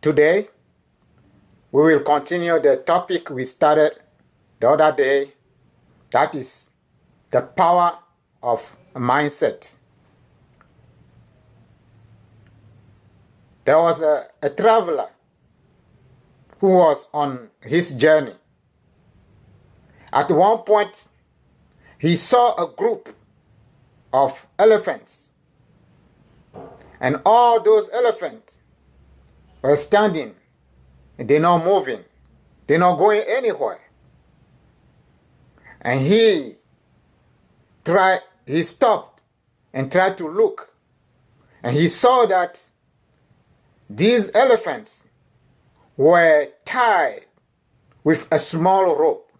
Today, we will continue the topic we started the other day, that is the power of mindset. There was a traveler who was on his journey. At one point, he saw a group of elephants, and all those elephants were standing. They're not moving. They're not going anywhere. And he stopped and tried to look. And he saw that these elephants were tied with a small rope.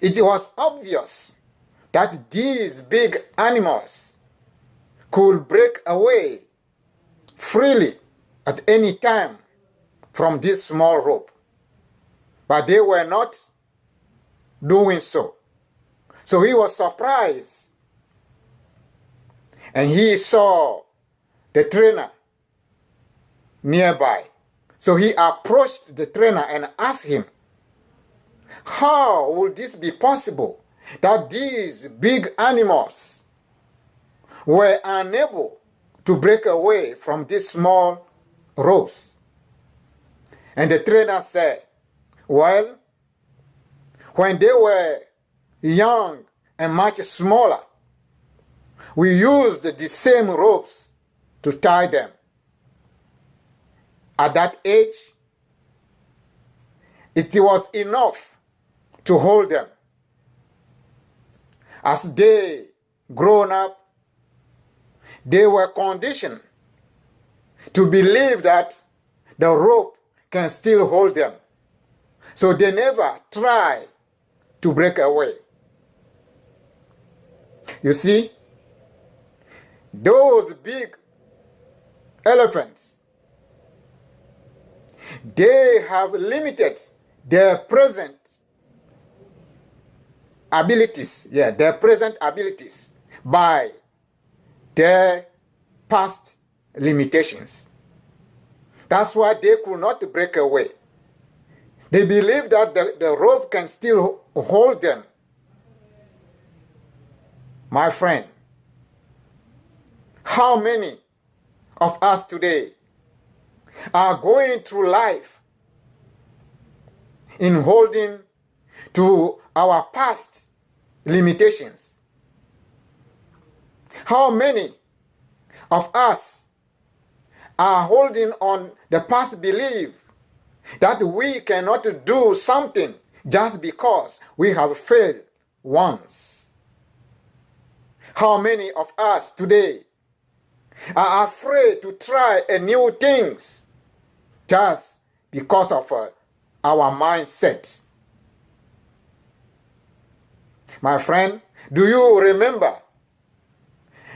It was obvious that these big animals could break away freely at any time from this small rope. But they were not doing so. So he was surprised. And he saw the trainer nearby. So he approached the trainer and asked him, how would this be possible that these big animals were unable to break away from these small ropes? And the trainer said, well, when they were young and much smaller, we used the same ropes to tie them. At that age, it was enough to hold them. As they grown up, they were conditioned to believe that the rope can still hold them. So they never try to break away. You see, those big elephants, they have limited their present abilities, by their past limitations. That's why they could not break away. They believe that the rope can still hold them. My friend, how many of us today are going through life in holding to our past limitations? How many of us are holding on the past belief that we cannot do something just because we have failed once? How many of us today are afraid to try new things just because of our mindset? My friend, do you remember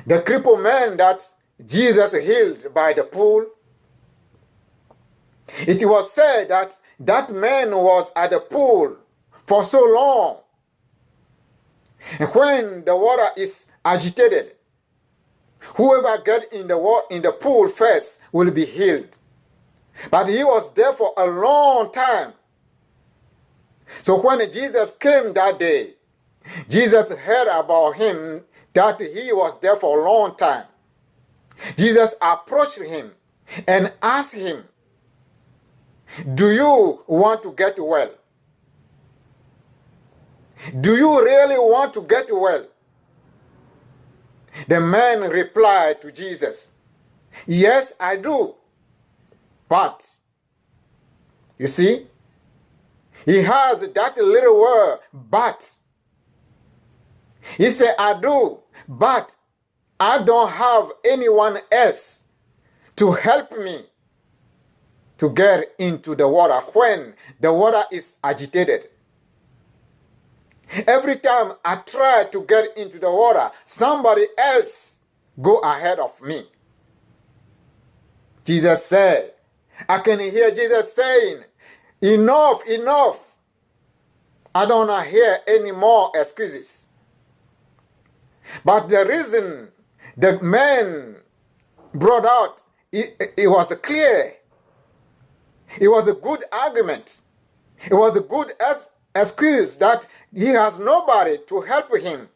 the crippled man that Jesus healed by the pool? It was said that that man was at the pool for so long. And when the water is agitated, whoever gets in the pool first will be healed. But he was there for a long time. So when Jesus came that day, Jesus heard about him that he was there for a long time. Jesus approached him and asked him, do you want to get well? Do you really want to get well? The man replied to Jesus, yes, I do. But, you see, he has that little word, but. He said, I do, but I don't have anyone else to help me to get into the water when the water is agitated. Every time I try to get into the water, somebody else go ahead of me. Jesus said, I can hear Jesus saying, enough, enough. I don't want to hear any more excuses. But the reason the man brought out it was clear. It was a good argument. It was a good excuse that he has nobody to help him.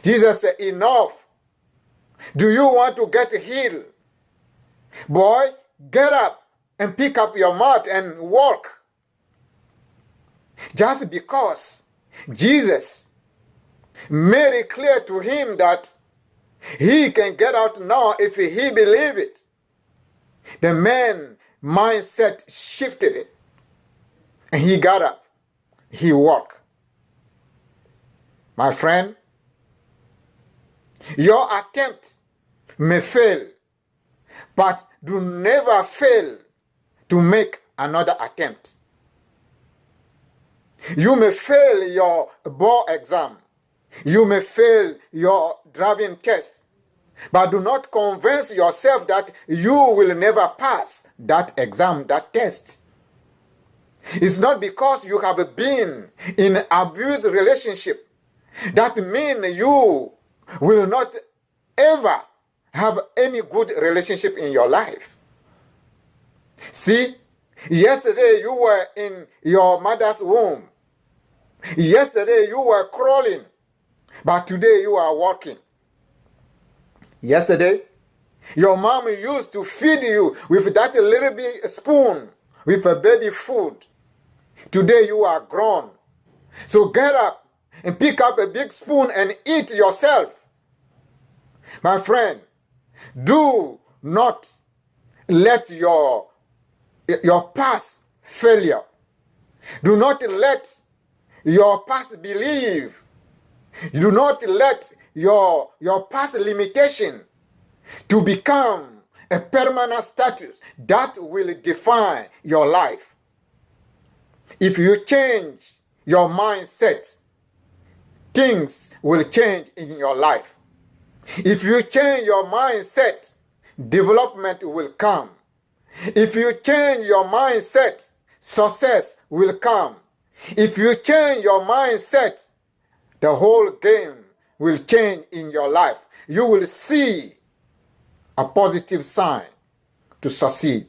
Jesus said, enough. Do you want to get healed? Boy, get up and pick up your mat and walk. Just because Jesus made it clear to him that he can get out now if he believes it, the man's mindset shifted and he got up. He walked. My friend, your attempt may fail, but do never fail to make another attempt. You may fail your board exam. You may fail your driving test. But do not convince yourself that you will never pass that exam, that test. It's not because you have been in an abusive relationship that means you will not ever have any good relationship in your life. See, yesterday you were in your mother's womb. Yesterday you were crawling, but today you are walking. Yesterday, your mom used to feed you with that little bit spoon with a baby food. Today you are grown. So get up and pick up a big spoon and eat yourself. My friend, do not let your past failure, do not let your past belief, do not let your past limitation to become a permanent status that will define your life. If you change your mindset, things will change in your life. If you change your mindset, development will come. If you change your mindset, success will come. If you change your mindset, the whole game will change in your life. You will see a positive sign to succeed.